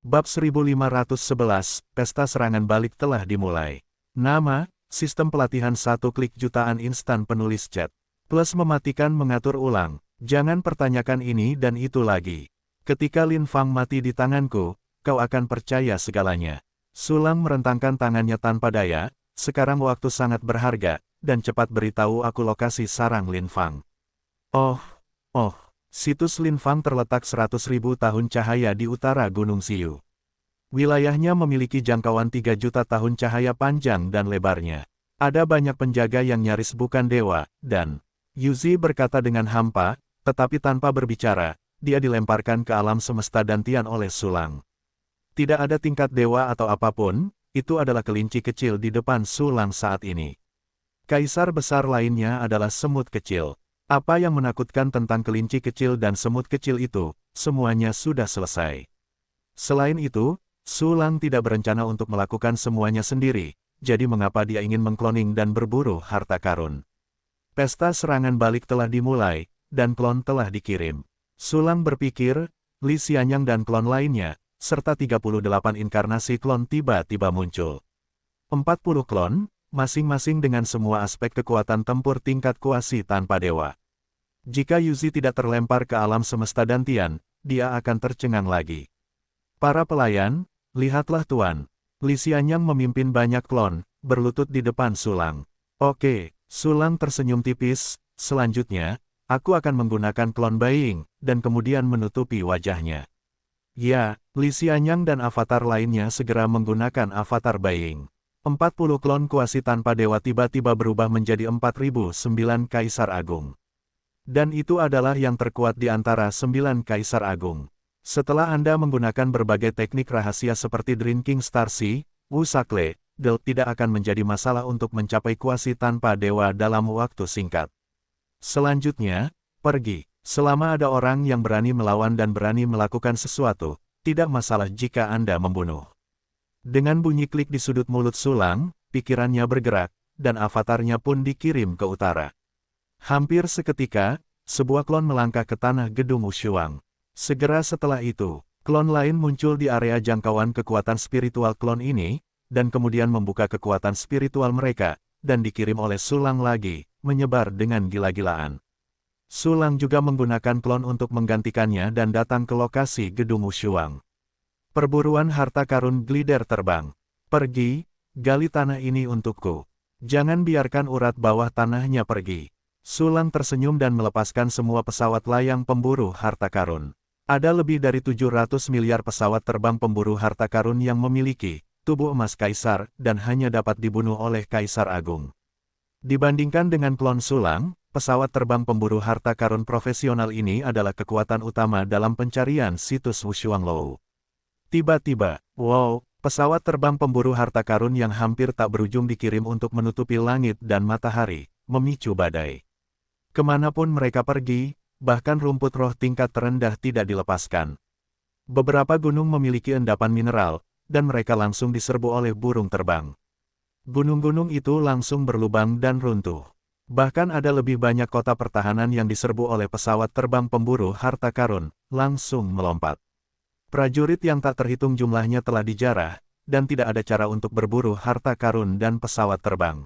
Bab 1511, Pesta Serangan Balik telah dimulai. Nama, sistem pelatihan 1 klik jutaan instan penulis chat. Plus mematikan mengatur ulang. Jangan pertanyakan ini dan itu lagi. Ketika Lin Fang mati di tanganku, kau akan percaya segalanya. Sulang merentangkan tangannya tanpa daya, sekarang waktu sangat berharga, dan cepat beritahu aku lokasi sarang Lin Fang. Oh, situs Lin Fang terletak 100.000 tahun cahaya di utara Gunung Xiu. Wilayahnya memiliki jangkauan 3 juta tahun cahaya panjang dan lebarnya. Ada banyak penjaga yang nyaris bukan dewa, dan Yuzi berkata dengan hampa, tetapi tanpa berbicara, dia dilemparkan ke alam semesta dantian oleh Sulang. Tidak ada tingkat dewa atau apapun, itu adalah kelinci kecil di depan Sulang saat ini. Kaisar besar lainnya adalah semut kecil. Apa yang menakutkan tentang kelinci kecil dan semut kecil itu, semuanya sudah selesai. Selain itu, Sulang tidak berencana untuk melakukan semuanya sendiri, jadi mengapa dia ingin mengkloning dan berburu harta karun? Pesta serangan balik telah dimulai, dan klon telah dikirim. Sulang berpikir, Li Xianyang dan klon lainnya, serta 38 inkarnasi klon tiba-tiba muncul. 40 klon, masing-masing dengan semua aspek kekuatan tempur tingkat kuasi tanpa dewa. Jika Yuzi tidak terlempar ke alam semesta dantian, dia akan tercengang lagi. Para pelayan, lihatlah tuan. Li Xianyang memimpin banyak klon, berlutut di depan Sulang. Oke, Sulang tersenyum tipis, selanjutnya, aku akan menggunakan klon Baiying, dan kemudian menutupi wajahnya. Ya, Li Xianyang dan avatar lainnya segera menggunakan avatar Baiying. 40 klon kuasi tanpa dewa tiba-tiba berubah menjadi 4009 Kaisar Agung. Dan itu adalah yang terkuat di antara 9 Kaisar Agung. Setelah Anda menggunakan berbagai teknik rahasia seperti Drinking Star Sea, Wu Sakle, tidak akan menjadi masalah untuk mencapai kuasi tanpa dewa dalam waktu singkat. Selanjutnya, pergi. Selama ada orang yang berani melawan dan berani melakukan sesuatu, tidak masalah jika Anda membunuh. Dengan bunyi klik di sudut mulut Sulang, pikirannya bergerak, dan avatarnya pun dikirim ke utara. Hampir seketika, sebuah klon melangkah ke tanah gedung Wushuang. Segera setelah itu, klon lain muncul di area jangkauan kekuatan spiritual klon ini, dan kemudian membuka kekuatan spiritual mereka, dan dikirim oleh Sulang lagi, menyebar dengan gila-gilaan. Sulang juga menggunakan klon untuk menggantikannya dan datang ke lokasi gedung Wushuang. Perburuan harta karun glider terbang. Pergi, gali tanah ini untukku. Jangan biarkan urat bawah tanahnya pergi. Sulang tersenyum dan melepaskan semua pesawat layang pemburu harta karun. Ada lebih dari 700 miliar pesawat terbang pemburu harta karun yang memiliki tubuh emas kaisar dan hanya dapat dibunuh oleh Kaisar Agung. Dibandingkan dengan klon Sulang, pesawat terbang pemburu harta karun profesional ini adalah kekuatan utama dalam pencarian situs Wushuanglou. Tiba-tiba, wow, pesawat terbang pemburu harta karun yang hampir tak berujung dikirim untuk menutupi langit dan matahari, memicu badai. Kemanapun mereka pergi, bahkan rumput roh tingkat terendah tidak dilepaskan. Beberapa gunung memiliki endapan mineral, dan mereka langsung diserbu oleh burung terbang. Gunung-gunung itu langsung berlubang dan runtuh. Bahkan ada lebih banyak kota pertahanan yang diserbu oleh pesawat terbang pemburu harta karun, langsung melompat. Prajurit yang tak terhitung jumlahnya telah dijarah, dan tidak ada cara untuk berburu harta karun dan pesawat terbang.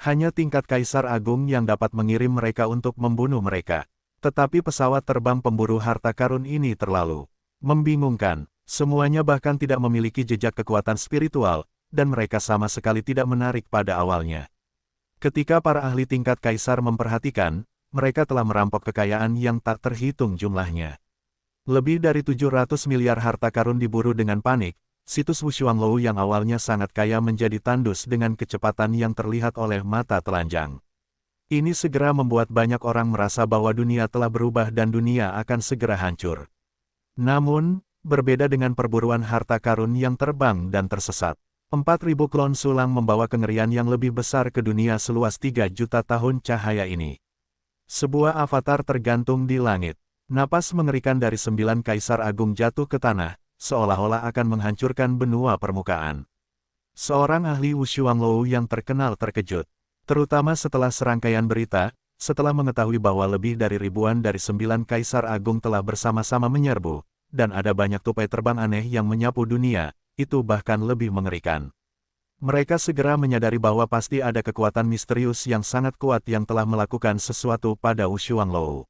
Hanya tingkat Kaisar Agung yang dapat mengirim mereka untuk membunuh mereka. Tetapi pesawat terbang pemburu harta karun ini terlalu membingungkan. Semuanya bahkan tidak memiliki jejak kekuatan spiritual, dan mereka sama sekali tidak menarik pada awalnya. Ketika para ahli tingkat Kaisar memperhatikan, mereka telah merampok kekayaan yang tak terhitung jumlahnya. Lebih dari 700 miliar harta karun diburu dengan panik, situs Wushuanglou yang awalnya sangat kaya menjadi tandus dengan kecepatan yang terlihat oleh mata telanjang. Ini segera membuat banyak orang merasa bahwa dunia telah berubah dan dunia akan segera hancur. Namun, berbeda dengan perburuan harta karun yang terbang dan tersesat. 4.000 klon Sulang membawa kengerian yang lebih besar ke dunia seluas 3 juta tahun cahaya ini. Sebuah avatar tergantung di langit. Napas mengerikan dari 9 Kaisar Agung jatuh ke tanah, seolah-olah akan menghancurkan benua permukaan. Seorang ahli Wushuanglou yang terkenal terkejut. Terutama setelah serangkaian berita, setelah mengetahui bahwa lebih dari ribuan dari 9 Kaisar Agung telah bersama-sama menyerbu, dan ada banyak tupai terbang aneh yang menyapu dunia, itu bahkan lebih mengerikan. Mereka segera menyadari bahwa pasti ada kekuatan misterius yang sangat kuat yang telah melakukan sesuatu pada Wu Xuanglou.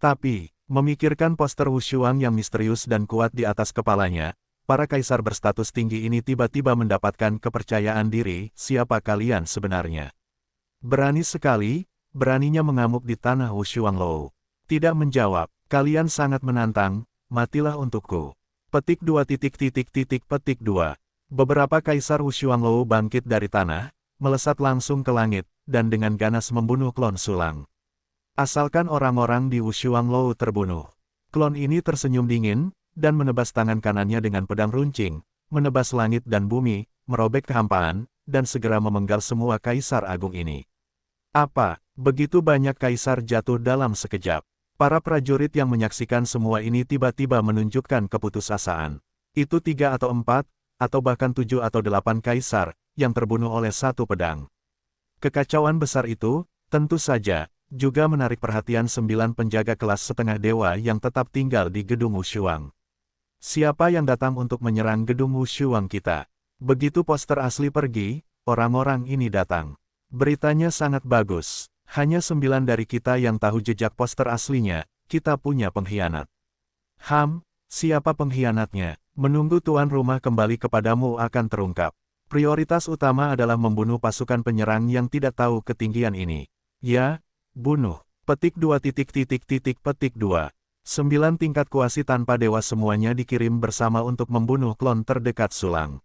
Tapi, memikirkan poster Wu Xuang yang misterius dan kuat di atas kepalanya, para kaisar berstatus tinggi ini tiba-tiba mendapatkan kepercayaan diri, siapa kalian sebenarnya? Berani sekali, beraninya mengamuk di tanah Wu Xuanglou. Tidak menjawab, kalian sangat menantang, matilah untukku. Petik 2. Beberapa kaisar Wu Xuanglou bangkit dari tanah, melesat langsung ke langit, dan dengan ganas membunuh klon Sulang. Asalkan orang-orang di Wu Xuanglou terbunuh. Klon ini tersenyum dingin, dan menebas tangan kanannya dengan pedang runcing, menebas langit dan bumi, merobek kehampaan, dan segera memenggal semua kaisar agung ini. Apa, begitu banyak kaisar jatuh dalam sekejap. Para prajurit yang menyaksikan semua ini tiba-tiba menunjukkan keputusasaan. Itu 3 atau 4, atau bahkan 7 atau 8 kaisar, yang terbunuh oleh satu pedang. Kekacauan besar itu, tentu saja, juga menarik perhatian 9 penjaga kelas setengah dewa yang tetap tinggal di gedung Wu Xuang. Siapa yang datang untuk menyerang gedung Wu Xuang kita? Begitu poster asli pergi, orang-orang ini datang. Beritanya sangat bagus. Hanya 9 dari kita yang tahu jejak poster aslinya, kita punya pengkhianat. Siapa pengkhianatnya? Menunggu tuan rumah kembali kepadamu akan terungkap. Prioritas utama adalah membunuh pasukan penyerang yang tidak tahu ketinggian ini. Ya, bunuh. Petik 2. 9 tingkat kuasi tanpa dewa semuanya dikirim bersama untuk membunuh klon terdekat Sulang.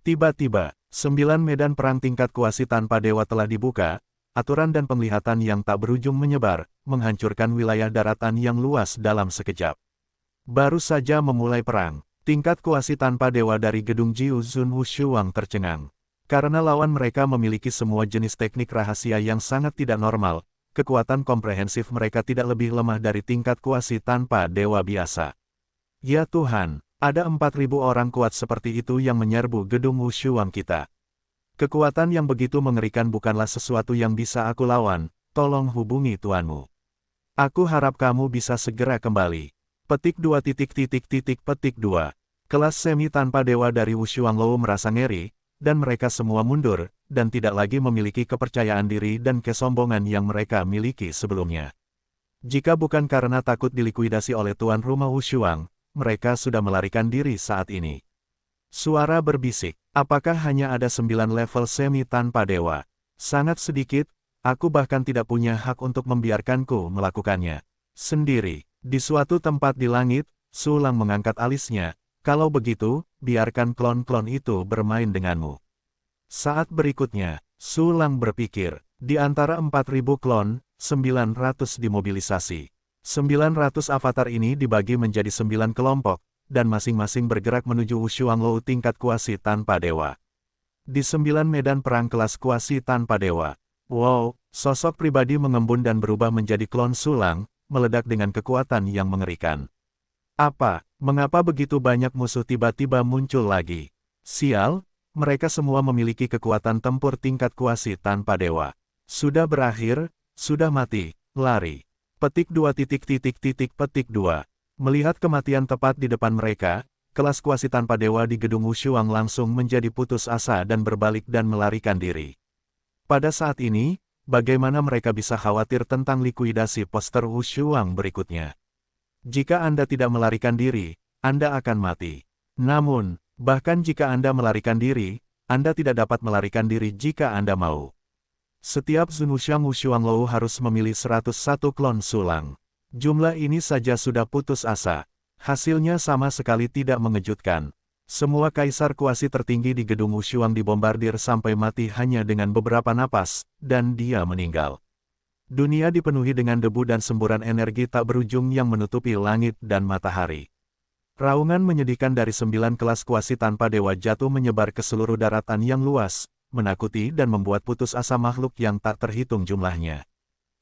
Tiba-tiba, 9 medan perang tingkat kuasi tanpa dewa telah dibuka, aturan dan penglihatan yang tak berujung menyebar, menghancurkan wilayah daratan yang luas dalam sekejap. Baru saja memulai perang, tingkat kuasi tanpa dewa dari gedung Jiu Zun Wu Xuang tercengang. Karena lawan mereka memiliki semua jenis teknik rahasia yang sangat tidak normal, kekuatan komprehensif mereka tidak lebih lemah dari tingkat kuasi tanpa dewa biasa. Ya Tuhan, ada 4.000 orang kuat seperti itu yang menyerbu gedung Wu Xuang kita. Kekuatan yang begitu mengerikan bukanlah sesuatu yang bisa aku lawan, tolong hubungi tuanmu. Aku harap kamu bisa segera kembali. Petik 2. Kelas semi tanpa dewa dari Wu Xuanglou merasa ngeri, dan mereka semua mundur, dan tidak lagi memiliki kepercayaan diri dan kesombongan yang mereka miliki sebelumnya. Jika bukan karena takut dilikuidasi oleh tuan rumah Wu Xuang, mereka sudah melarikan diri saat ini. Suara berbisik, apakah hanya ada 9 level semi tanpa dewa? Sangat sedikit, aku bahkan tidak punya hak untuk membiarkanku melakukannya. Sendiri, di suatu tempat di langit, Sulang mengangkat alisnya. Kalau begitu, biarkan klon-klon itu bermain denganmu. Saat berikutnya, Sulang berpikir, di antara 4.000 klon, 900 dimobilisasi. 900 avatar ini dibagi menjadi 9 kelompok, dan masing-masing bergerak menuju Wu Xuanglou tingkat kuasi tanpa dewa. Di 9 medan perang kelas kuasi tanpa dewa. Wow, sosok pribadi mengembun dan berubah menjadi klon Sulang, meledak dengan kekuatan yang mengerikan. Mengapa begitu banyak musuh tiba-tiba muncul lagi? Sial, mereka semua memiliki kekuatan tempur tingkat kuasi tanpa dewa. Sudah berakhir, sudah mati, lari. Petik 2. Melihat kematian tepat di depan mereka, kelas kuasi tanpa dewa di gedung Wu Xuang langsung menjadi putus asa dan berbalik dan melarikan diri. Pada saat ini, bagaimana mereka bisa khawatir tentang likuidasi poster Wu Xuang berikutnya? Jika Anda tidak melarikan diri, Anda akan mati. Namun, bahkan jika Anda melarikan diri, Anda tidak dapat melarikan diri jika Anda mau. Setiap Zunushang Wu Xuanglou harus memilih 101 klon Sulang. Jumlah ini saja sudah putus asa. Hasilnya sama sekali tidak mengejutkan. Semua kaisar kuasi tertinggi di gedung Wu Xuang dibombardir sampai mati hanya dengan beberapa napas, dan dia meninggal. Dunia dipenuhi dengan debu dan semburan energi tak berujung yang menutupi langit dan matahari. Raungan menyedihkan dari 9 kelas kuasi tanpa dewa jatuh menyebar ke seluruh daratan yang luas, menakuti dan membuat putus asa makhluk yang tak terhitung jumlahnya.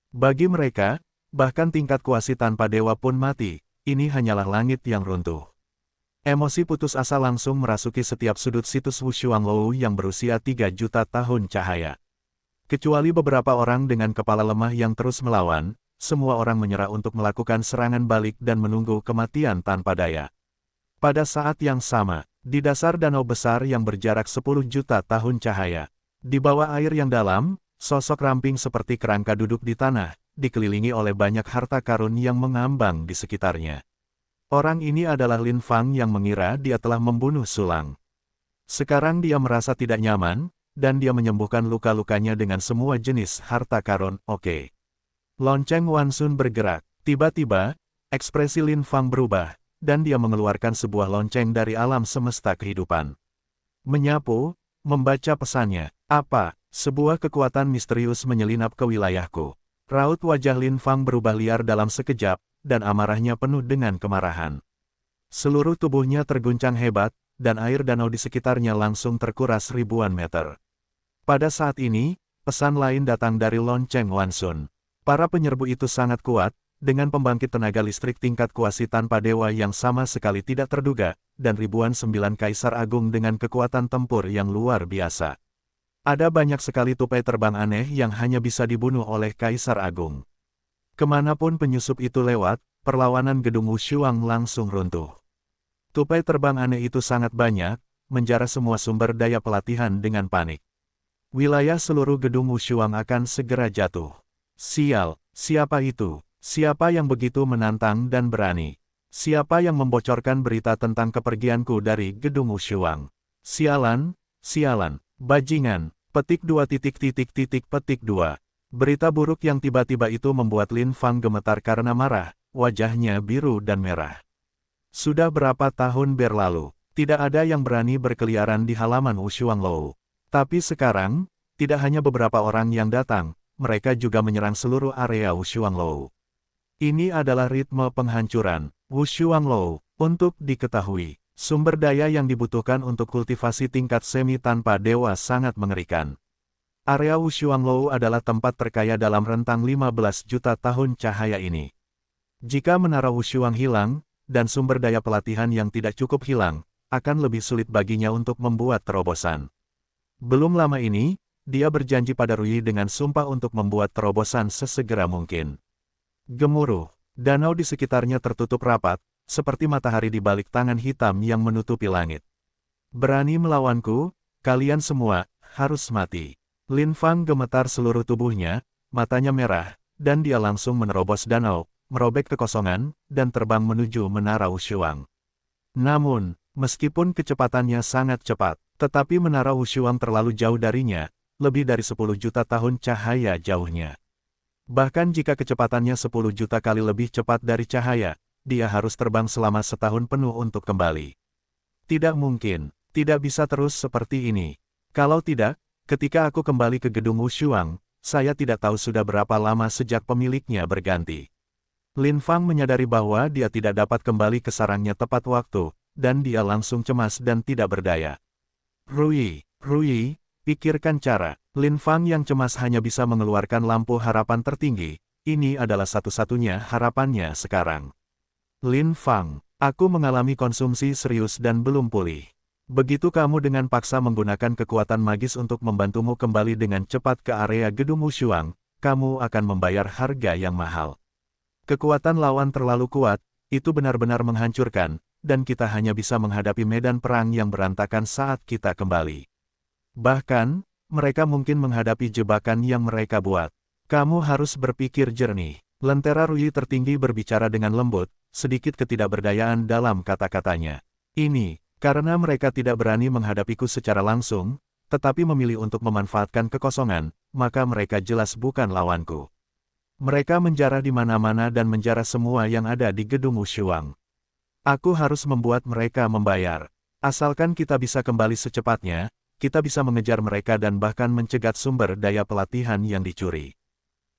Bagi mereka, bahkan tingkat kuasi tanpa dewa pun mati, ini hanyalah langit yang runtuh. Emosi putus asa langsung merasuki setiap sudut situs Wu Xuanglou yang berusia 3 juta tahun cahaya. Kecuali beberapa orang dengan kepala lemah yang terus melawan, semua orang menyerah untuk melakukan serangan balik dan menunggu kematian tanpa daya. Pada saat yang sama, di dasar danau besar yang berjarak 10 juta tahun cahaya, di bawah air yang dalam, sosok ramping seperti kerangka duduk di tanah, dikelilingi oleh banyak harta karun yang mengambang di sekitarnya. Orang ini adalah Lin Fang yang mengira dia telah membunuh Sulang. Sekarang dia merasa tidak nyaman, dan dia menyembuhkan luka-lukanya dengan semua jenis harta karun. Oke. Lonceng Wansun bergerak. Tiba-tiba, ekspresi Lin Fang berubah, dan dia mengeluarkan sebuah lonceng dari alam semesta kehidupan. Menyapu, membaca pesannya. Apa? Sebuah kekuatan misterius menyelinap ke wilayahku. Raut wajah Lin Fang berubah liar dalam sekejap, dan amarahnya penuh dengan kemarahan. Seluruh tubuhnya terguncang hebat, dan air danau di sekitarnya langsung terkuras ribuan meter. Pada saat ini, pesan lain datang dari lonceng Wansun. Para penyerbu itu sangat kuat, dengan pembangkit tenaga listrik tingkat kuasi tanpa dewa yang sama sekali tidak terduga, dan ribuan 9 kaisar agung dengan kekuatan tempur yang luar biasa. Ada banyak sekali tupai terbang aneh yang hanya bisa dibunuh oleh kaisar agung. Kemanapun penyusup itu lewat, perlawanan gedung Wushuang langsung runtuh. Tupai terbang aneh itu sangat banyak, menjara semua sumber daya pelatihan dengan panik. Wilayah seluruh gedung Wushuang akan segera jatuh. Sial, siapa itu? Siapa yang begitu menantang dan berani? Siapa yang membocorkan berita tentang kepergianku dari gedung Wushuang? Sialan, sialan, bajingan, petik 2 petik 2. Berita buruk yang tiba-tiba itu membuat Lin Fang gemetar karena marah, wajahnya biru dan merah. Sudah berapa tahun berlalu, tidak ada yang berani berkeliaran di halaman Wushuang Lou. Tapi sekarang, tidak hanya beberapa orang yang datang, mereka juga menyerang seluruh area Wushuang Lou. Ini adalah ritme penghancuran Wushuang Lou. Untuk diketahui, sumber daya yang dibutuhkan untuk kultivasi tingkat semi tanpa dewa sangat mengerikan. Area Wushuang Lou adalah tempat terkaya dalam rentang 15 juta tahun cahaya ini. Jika menara Wushuang hilang, dan sumber daya pelatihan yang tidak cukup hilang, akan lebih sulit baginya untuk membuat terobosan. Belum lama ini, dia berjanji pada Rui dengan sumpah untuk membuat terobosan sesegera mungkin. Gemuruh, danau di sekitarnya tertutup rapat, seperti matahari di balik tangan hitam yang menutupi langit. Berani melawanku, kalian semua, harus mati. Lin Fang gemetar seluruh tubuhnya, matanya merah, dan dia langsung menerobos danau, merobek kekosongan, dan terbang menuju menara Wushuang. Namun, meskipun kecepatannya sangat cepat, tetapi menara Wushuang terlalu jauh darinya, lebih dari 10 juta tahun cahaya jauhnya. Bahkan jika kecepatannya 10 juta kali lebih cepat dari cahaya, dia harus terbang selama setahun penuh untuk kembali. Tidak mungkin, tidak bisa terus seperti ini. Kalau tidak, ketika aku kembali ke gedung Wushuang, saya tidak tahu sudah berapa lama sejak pemiliknya berganti. Lin Fang menyadari bahwa dia tidak dapat kembali ke sarangnya tepat waktu, dan dia langsung cemas dan tidak berdaya. Rui, pikirkan cara. Lin Fang yang cemas hanya bisa mengeluarkan lampu harapan tertinggi, ini adalah satu-satunya harapannya sekarang. Lin Fang, aku mengalami konsumsi serius dan belum pulih. Begitu kamu dengan paksa menggunakan kekuatan magis untuk membantumu kembali dengan cepat ke area gedung Wushuang, kamu akan membayar harga yang mahal. Kekuatan lawan terlalu kuat, itu benar-benar menghancurkan, dan kita hanya bisa menghadapi medan perang yang berantakan saat kita kembali. Bahkan, mereka mungkin menghadapi jebakan yang mereka buat. Kamu harus berpikir jernih. Lentera Rui tertinggi berbicara dengan lembut, sedikit ketidakberdayaan dalam kata-katanya. Ini, karena mereka tidak berani menghadapiku secara langsung, tetapi memilih untuk memanfaatkan kekosongan, maka mereka jelas bukan lawanku. Mereka menjarah di mana-mana dan menjarah semua yang ada di gedung Wushuang. Aku harus membuat mereka membayar. Asalkan kita bisa kembali secepatnya, kita bisa mengejar mereka dan bahkan mencegat sumber daya pelatihan yang dicuri.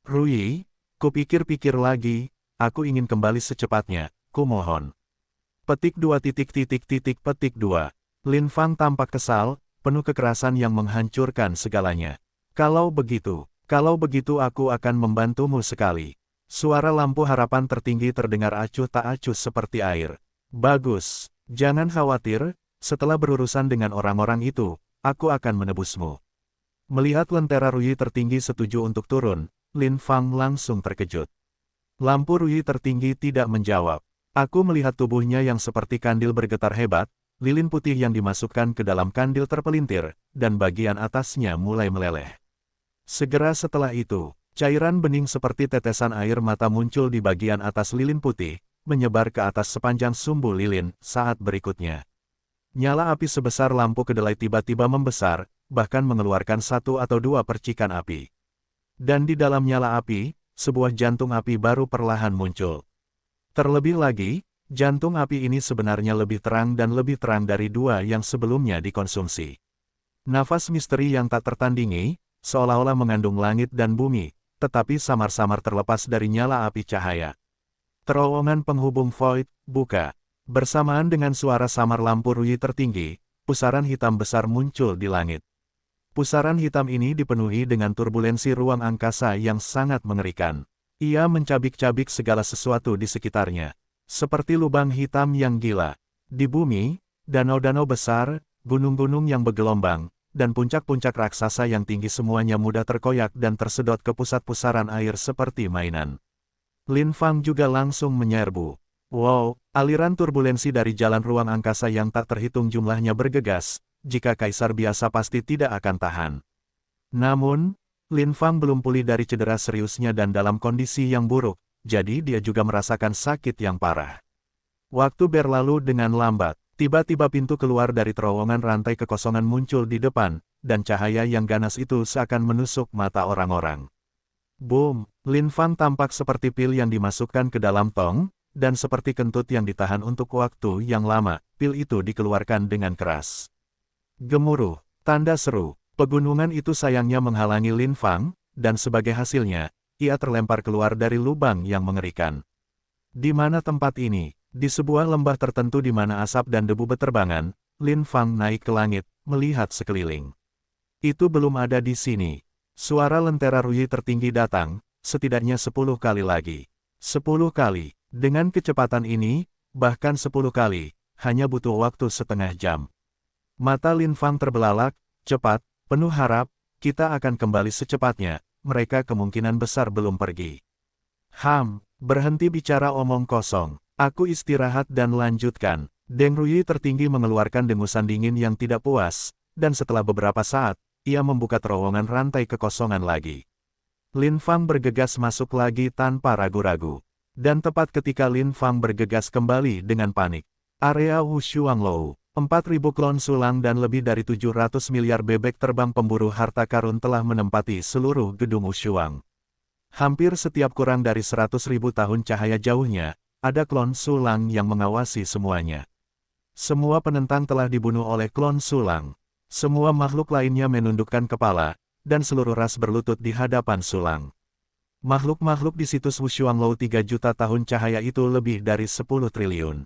Rui, kupikir-pikir lagi, aku ingin kembali secepatnya, kumohon. Petik 2 petik 2. Lin Fang tampak kesal, penuh kekerasan yang menghancurkan segalanya. Kalau begitu aku akan membantumu sekali. Suara lampu harapan tertinggi terdengar acuh tak acuh seperti air. Bagus, jangan khawatir, setelah berurusan dengan orang-orang itu, aku akan menebusmu. Melihat lentera Rui tertinggi setuju untuk turun, Lin Fang langsung terkejut. Lampu Rui tertinggi tidak menjawab. Aku melihat tubuhnya yang seperti kandil bergetar hebat, lilin putih yang dimasukkan ke dalam kandil terpelintir, dan bagian atasnya mulai meleleh. Segera setelah itu, cairan bening seperti tetesan air mata muncul di bagian atas lilin putih, menyebar ke atas sepanjang sumbu lilin. Saat berikutnya, nyala api sebesar lampu kedelai tiba-tiba membesar, bahkan mengeluarkan 1 atau 2 percikan api. Dan di dalam nyala api, sebuah jantung api baru perlahan muncul. Terlebih lagi, jantung api ini sebenarnya lebih terang dan lebih terang dari 2 yang sebelumnya dikonsumsi. Nafas misteri yang tak tertandingi, seolah-olah mengandung langit dan bumi, tetapi samar-samar terlepas dari nyala api cahaya. Terowongan penghubung Void buka. Bersamaan dengan suara samar lampu Rui tertinggi, pusaran hitam besar muncul di langit. Pusaran hitam ini dipenuhi dengan turbulensi ruang angkasa yang sangat mengerikan. Ia mencabik-cabik segala sesuatu di sekitarnya, seperti lubang hitam yang gila. Di bumi, danau-danau besar, gunung-gunung yang bergelombang, dan puncak-puncak raksasa yang tinggi semuanya mudah terkoyak dan tersedot ke pusat pusaran air seperti mainan. Lin Fang juga langsung menyerbu. Wow, aliran turbulensi dari jalan ruang angkasa yang tak terhitung jumlahnya bergegas. Jika kaisar biasa pasti tidak akan tahan. Namun, Lin Fang belum pulih dari cedera seriusnya dan dalam kondisi yang buruk, jadi dia juga merasakan sakit yang parah. Waktu berlalu dengan lambat, tiba-tiba pintu keluar dari terowongan rantai kekosongan muncul di depan, dan cahaya yang ganas itu seakan menusuk mata orang-orang. Boom, Lin Fang tampak seperti pil yang dimasukkan ke dalam tong, dan seperti kentut yang ditahan untuk waktu yang lama, pil itu dikeluarkan dengan keras. Gemuruh, tanda seru, pegunungan itu sayangnya menghalangi Lin Fang, dan sebagai hasilnya, ia terlempar keluar dari lubang yang mengerikan. Di mana tempat ini? Di sebuah lembah tertentu di mana asap dan debu beterbangan, Lin Fang naik ke langit, melihat sekeliling. Itu belum ada di sini. Suara lentera Rui tertinggi datang, setidaknya 10 kali lagi. 10 kali, dengan kecepatan ini, bahkan 10 kali, hanya butuh waktu setengah jam. Mata Lin Fang terbelalak, cepat, penuh harap, kita akan kembali secepatnya, mereka kemungkinan besar belum pergi. Berhenti bicara omong kosong, aku istirahat dan lanjutkan. Deng Rui tertinggi mengeluarkan dengusan dingin yang tidak puas, dan setelah beberapa saat, ia membuka terowongan rantai kekosongan lagi. Lin Fang bergegas masuk lagi tanpa ragu-ragu. Dan tepat ketika Lin Fang bergegas kembali dengan panik, area Wushuanglou. 4.000 klon sulang dan lebih dari 700 miliar bebek terbang pemburu harta karun telah menempati seluruh gedung Wushuang. Hampir setiap kurang dari 100.000 tahun cahaya jauhnya, ada klon sulang yang mengawasi semuanya. Semua penentang telah dibunuh oleh klon sulang. Semua makhluk lainnya menundukkan kepala, dan seluruh ras berlutut di hadapan sulang. Makhluk-makhluk di situs Wushuanglou 3 juta tahun cahaya itu lebih dari 10 triliun.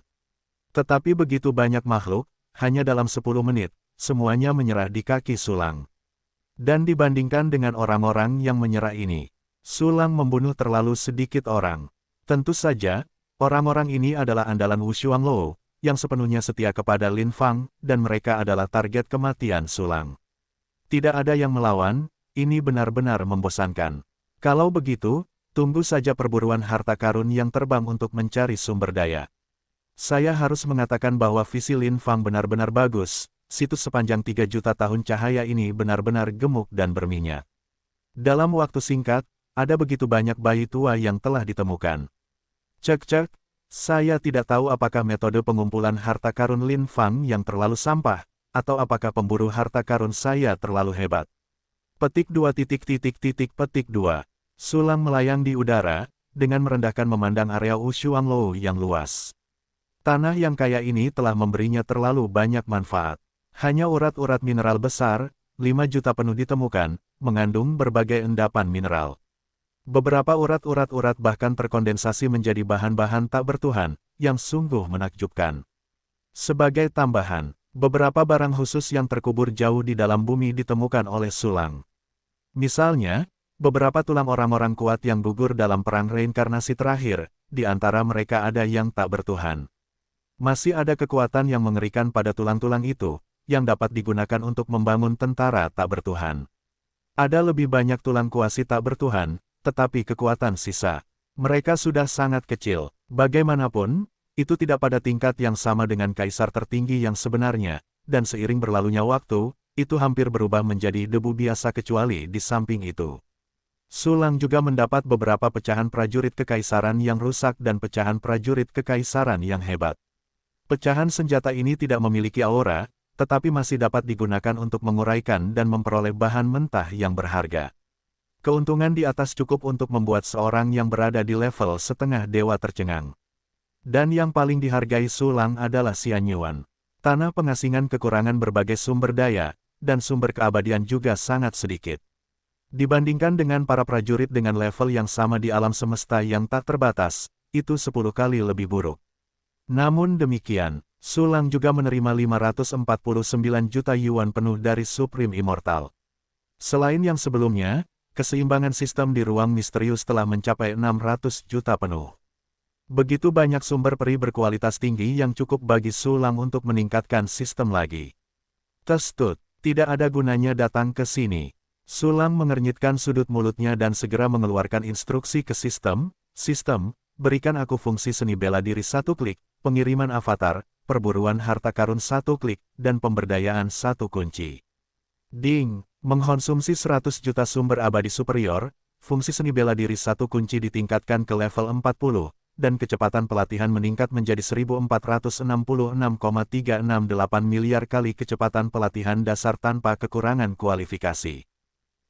Tetapi begitu banyak makhluk, hanya dalam 10 menit, semuanya menyerah di kaki sulang. Dan dibandingkan dengan orang-orang yang menyerah ini, sulang membunuh terlalu sedikit orang. Tentu saja, orang-orang ini adalah andalan Wushuanglou, yang sepenuhnya setia kepada Lin Fang, dan mereka adalah target kematian sulang. Tidak ada yang melawan, ini benar-benar membosankan. Kalau begitu, tunggu saja perburuan harta karun yang terbang untuk mencari sumber daya. Saya harus mengatakan bahwa visi Lin Fang benar-benar bagus, situs sepanjang 3 juta tahun cahaya ini benar-benar gemuk dan berminyak. Dalam waktu singkat, ada begitu banyak bayi tua yang telah ditemukan. Cek-cek, saya tidak tahu apakah metode pengumpulan harta karun Lin Fang yang terlalu sampah, atau apakah pemburu harta karun saya terlalu hebat. Petik 2 petik 2. Sulang melayang di udara, dengan merendahkan memandang area Wushuanglou yang luas. Tanah yang kaya ini telah memberinya terlalu banyak manfaat. Hanya urat-urat mineral besar, 5 juta penuh ditemukan, mengandung berbagai endapan mineral. Beberapa urat-urat bahkan terkondensasi menjadi bahan-bahan tak bertuhan, yang sungguh menakjubkan. Sebagai tambahan, beberapa barang khusus yang terkubur jauh di dalam bumi ditemukan oleh sulang. Misalnya, beberapa tulang orang-orang kuat yang gugur dalam perang reinkarnasi terakhir, di antara mereka ada yang tak bertuhan. Masih ada kekuatan yang mengerikan pada tulang-tulang itu, yang dapat digunakan untuk membangun tentara tak bertuhan. Ada lebih banyak tulang kuasi tak bertuhan, tetapi kekuatan sisa. Mereka sudah sangat kecil. Bagaimanapun, itu tidak pada tingkat yang sama dengan kaisar tertinggi yang sebenarnya, dan seiring berlalunya waktu, itu hampir berubah menjadi debu biasa kecuali di samping itu. Sulang juga mendapat beberapa pecahan prajurit kekaisaran yang rusak dan pecahan prajurit kekaisaran yang hebat. Pecahan senjata ini tidak memiliki aura, tetapi masih dapat digunakan untuk menguraikan dan memperoleh bahan mentah yang berharga. Keuntungan di atas cukup untuk membuat seorang yang berada di level setengah dewa tercengang. Dan yang paling dihargai Sulang adalah Xianyuan. Tanah pengasingan kekurangan berbagai sumber daya, dan sumber keabadian juga sangat sedikit. Dibandingkan dengan para prajurit dengan level yang sama di alam semesta yang tak terbatas, itu 10 kali lebih buruk. Namun demikian, Sulang juga menerima 549 juta yuan penuh dari Supreme Immortal. Selain yang sebelumnya, keseimbangan sistem di ruang misterius telah mencapai 600 juta penuh. Begitu banyak sumber peri berkualitas tinggi yang cukup bagi Sulang untuk meningkatkan sistem lagi. Testut, tidak ada gunanya datang ke sini. Sulang mengernyitkan sudut mulutnya dan segera mengeluarkan instruksi ke sistem, berikan aku fungsi seni bela diri 1 klik, pengiriman avatar, perburuan harta karun 1 klik, dan pemberdayaan 1 kunci. Ding, mengkonsumsi 100 juta sumber abadi superior, fungsi seni bela diri 1 kunci ditingkatkan ke level 40, dan kecepatan pelatihan meningkat menjadi 1466,368 miliar kali kecepatan pelatihan dasar tanpa kekurangan kualifikasi.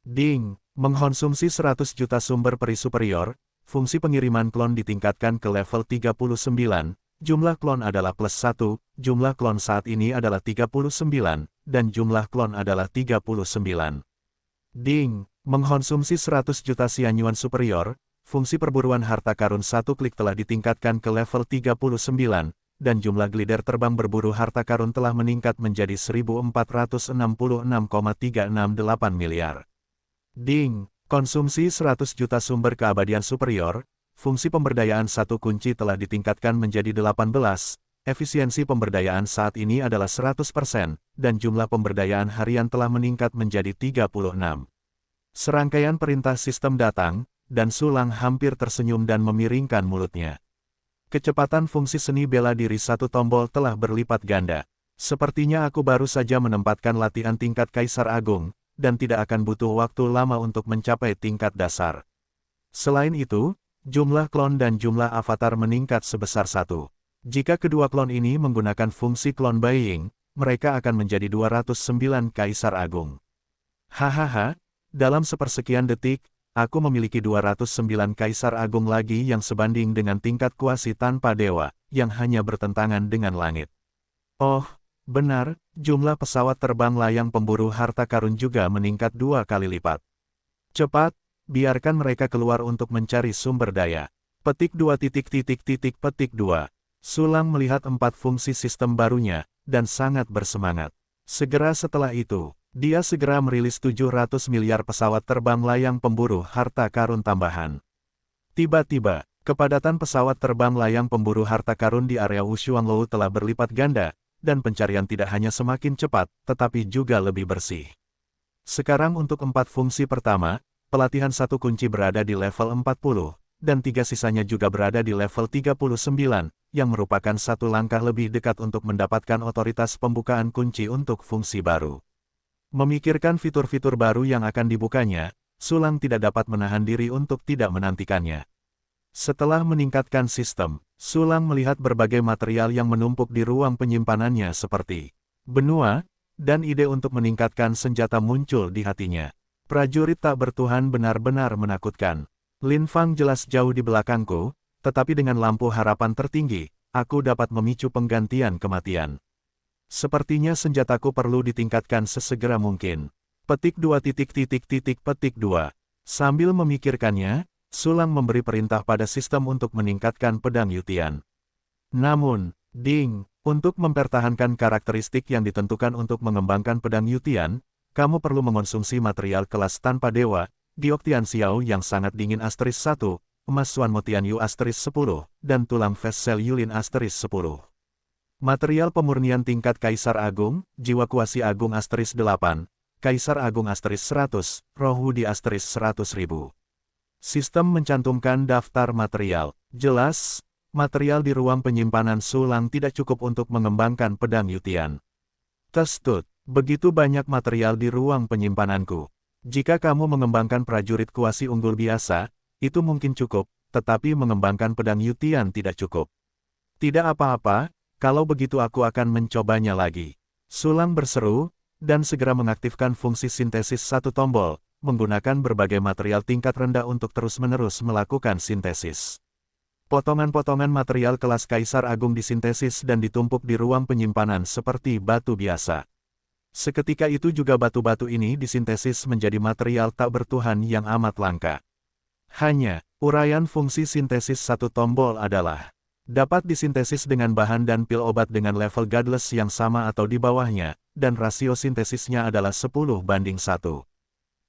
Ding, mengkonsumsi 100 juta sumber peri superior, fungsi pengiriman klon ditingkatkan ke level 39, jumlah klon adalah +1, jumlah klon saat ini adalah 39, dan jumlah klon adalah 39. Ding, mengkonsumsi 100 juta Xianyuan superior, fungsi perburuan harta karun 1 klik telah ditingkatkan ke level 39, dan jumlah glider terbang berburu harta karun telah meningkat menjadi 1466,368 miliar. Ding, konsumsi 100 juta sumber keabadian superior, fungsi pemberdayaan 1 kunci telah ditingkatkan menjadi 18, efisiensi pemberdayaan saat ini adalah 100%, dan jumlah pemberdayaan harian telah meningkat menjadi 36. Serangkaian perintah sistem datang, dan Sulang hampir tersenyum dan memiringkan mulutnya. Kecepatan fungsi seni bela diri 1 tombol telah berlipat ganda. Sepertinya aku baru saja menempatkan latihan tingkat Kaisar Agung, dan tidak akan butuh waktu lama untuk mencapai tingkat dasar. Selain itu, jumlah klon dan jumlah avatar meningkat sebesar 1. Jika kedua klon ini menggunakan fungsi clone buying, mereka akan menjadi 209 Kaisar Agung. Hahaha, dalam sepersekian detik, aku memiliki 209 Kaisar Agung lagi yang sebanding dengan tingkat kuasi tanpa dewa, yang hanya bertentangan dengan langit. Oh, benar, jumlah pesawat terbang layang pemburu harta karun juga meningkat 2 kali lipat. Cepat, biarkan mereka keluar untuk mencari sumber daya. Petik 2 petik 2. Sulang melihat 4 fungsi sistem barunya, dan sangat bersemangat. Segera setelah itu, dia segera merilis 700 miliar pesawat terbang layang pemburu harta karun tambahan. Tiba-tiba, kepadatan pesawat terbang layang pemburu harta karun di area Wushuanglou telah berlipat ganda, dan pencarian tidak hanya semakin cepat, tetapi juga lebih bersih. Sekarang untuk 4 fungsi pertama, pelatihan 1 kunci berada di level 40, dan 3 sisanya juga berada di level 39, yang merupakan 1 langkah lebih dekat untuk mendapatkan otoritas pembukaan kunci untuk fungsi baru. Memikirkan fitur-fitur baru yang akan dibukanya, Sulang tidak dapat menahan diri untuk tidak menantikannya. Setelah meningkatkan sistem, Sulang melihat berbagai material yang menumpuk di ruang penyimpanannya seperti benua, dan ide untuk meningkatkan senjata muncul di hatinya. Prajurit tak bertuhan benar-benar menakutkan. Lin Fang jelas jauh di belakangku, tetapi dengan lampu harapan tertinggi, aku dapat memicu penggantian kematian. Sepertinya senjataku perlu ditingkatkan sesegera mungkin. Petik 2 petik 2. Sambil memikirkannya, Sulang memberi perintah pada sistem untuk meningkatkan pedang Yutian. Namun, ding, untuk mempertahankan karakteristik yang ditentukan untuk mengembangkan pedang Yutian, kamu perlu mengonsumsi material kelas tanpa dewa, Giok Xiao yang sangat dingin * 1, emas Suan Motian Yu * 10, dan tulang Vessel Yulin * 10. Material pemurnian tingkat Kaisar Agung, jiwa kuasi Agung * 8, Kaisar Agung * 100, roh Wudi * 100.000. Sistem mencantumkan daftar material. Jelas, material di ruang penyimpanan Sulang tidak cukup untuk mengembangkan pedang Yutian. Testut, begitu banyak material di ruang penyimpananku. Jika kamu mengembangkan prajurit kuasi unggul biasa, itu mungkin cukup, tetapi mengembangkan pedang Yutian tidak cukup. Tidak apa-apa, kalau begitu aku akan mencobanya lagi. Sulang berseru, dan segera mengaktifkan fungsi sintesis satu tombol, menggunakan berbagai material tingkat rendah untuk terus-menerus melakukan sintesis. Potongan-potongan material kelas Kaisar Agung disintesis dan ditumpuk di ruang penyimpanan seperti batu biasa. Seketika itu juga batu-batu ini disintesis menjadi material tak bertuhan yang amat langka. Hanya, uraian fungsi sintesis satu tombol adalah dapat disintesis dengan bahan dan pil obat dengan level godless yang sama atau di bawahnya, dan rasio sintesisnya adalah 10:1.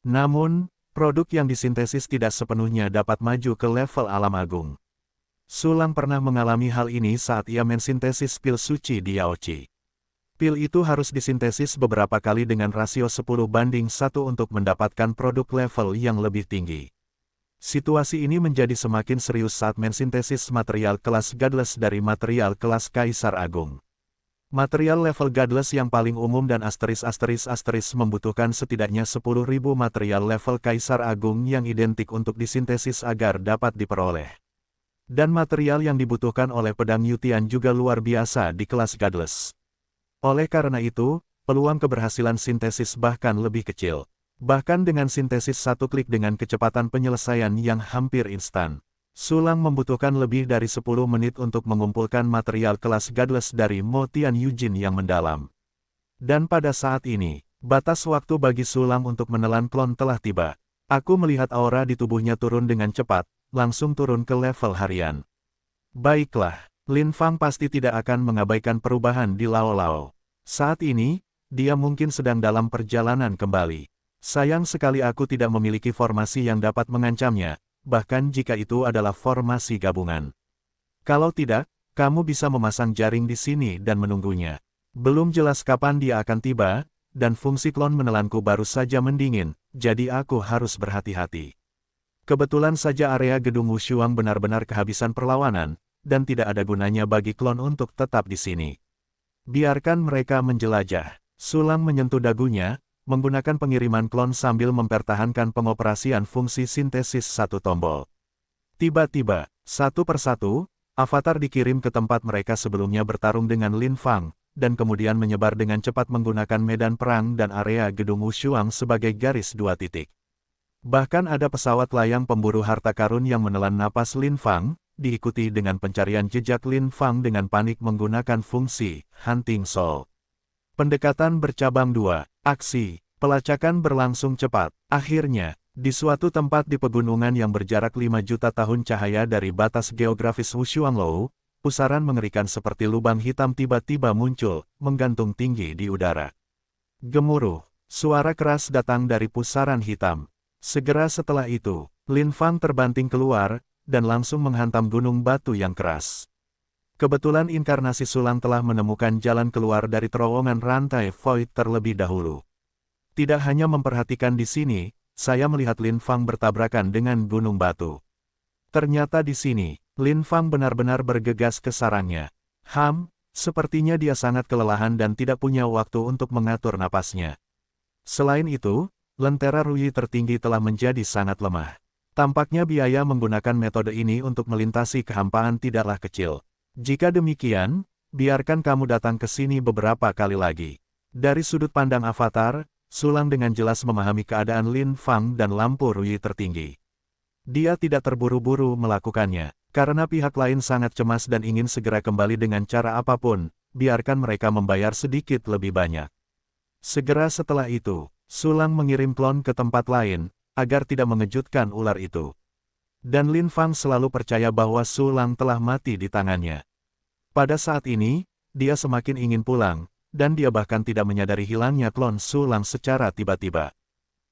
Namun, produk yang disintesis tidak sepenuhnya dapat maju ke level alam agung. Sulang pernah mengalami hal ini saat ia mensintesis pil suci di Yaochi. Pil itu harus disintesis beberapa kali dengan rasio 10:1 untuk mendapatkan produk level yang lebih tinggi. Situasi ini menjadi semakin serius saat mensintesis material kelas godless dari material kelas Kaisar Agung. Material level godless yang paling umum dan **** membutuhkan setidaknya 10.000 material level Kaisar Agung yang identik untuk disintesis agar dapat diperoleh. Dan material yang dibutuhkan oleh pedang Yutian juga luar biasa di kelas godless. Oleh karena itu, peluang keberhasilan sintesis bahkan lebih kecil. Bahkan dengan sintesis satu klik dengan kecepatan penyelesaian yang hampir instan, Sulang membutuhkan lebih dari 10 menit untuk mengumpulkan material kelas godless dari Mo Tian Yujin yang mendalam. Dan pada saat ini, batas waktu bagi Sulang untuk menelan klon telah tiba. Aku melihat aura di tubuhnya turun dengan cepat, langsung turun ke level harian. Baiklah, Lin Fang pasti tidak akan mengabaikan perubahan di Lao Lao. Saat ini, dia mungkin sedang dalam perjalanan kembali. Sayang sekali aku tidak memiliki formasi yang dapat mengancamnya, bahkan jika itu adalah formasi gabungan. Kalau tidak, kamu bisa memasang jaring di sini dan menunggunya. Belum jelas kapan dia akan tiba, dan fungsi klon menelanku baru saja mendingin, jadi aku harus berhati-hati. Kebetulan saja area gedung Wushuang benar-benar kehabisan perlawanan, dan tidak ada gunanya bagi klon untuk tetap di sini. Biarkan mereka menjelajah. Sulang menyentuh dagunya, menggunakan pengiriman klon sambil mempertahankan pengoperasian fungsi sintesis satu tombol. Tiba-tiba, satu persatu, avatar dikirim ke tempat mereka sebelumnya bertarung dengan Lin Fang, dan kemudian menyebar dengan cepat menggunakan medan perang dan area gedung Wushuang sebagai garis 2 titik. Bahkan ada pesawat layang pemburu harta karun yang menelan napas Lin Fang, diikuti dengan pencarian jejak Lin Fang dengan panik menggunakan fungsi Hunting Soul. Pendekatan bercabang 2. Aksi, pelacakan berlangsung cepat. Akhirnya, di suatu tempat di pegunungan yang berjarak 5 juta tahun cahaya dari batas geografis Wushuanglou, pusaran mengerikan seperti lubang hitam tiba-tiba muncul, menggantung tinggi di udara. Gemuruh, suara keras datang dari pusaran hitam. Segera setelah itu, Lin Fang terbanting keluar, dan langsung menghantam gunung batu yang keras. Kebetulan inkarnasi Sulang telah menemukan jalan keluar dari terowongan rantai Void terlebih dahulu. Tidak hanya memperhatikan di sini, saya melihat Lin Fang bertabrakan dengan gunung batu. Ternyata di sini, Lin Fang benar-benar bergegas ke sarangnya. Sepertinya dia sangat kelelahan dan tidak punya waktu untuk mengatur napasnya. Selain itu, lentera Ruyi tertinggi telah menjadi sangat lemah. Tampaknya biaya menggunakan metode ini untuk melintasi kehampaan tidaklah kecil. Jika demikian, biarkan kamu datang ke sini beberapa kali lagi. Dari sudut pandang avatar, Sulang dengan jelas memahami keadaan Lin Fang dan lampu Ruyi tertinggi. Dia tidak terburu-buru melakukannya, karena pihak lain sangat cemas dan ingin segera kembali dengan cara apapun, biarkan mereka membayar sedikit lebih banyak. Segera setelah itu, Sulang mengirim klon ke tempat lain, agar tidak mengejutkan ular itu. Dan Lin Fang selalu percaya bahwa Sulang telah mati di tangannya. Pada saat ini, dia semakin ingin pulang, dan dia bahkan tidak menyadari hilangnya klon Sulang secara tiba-tiba.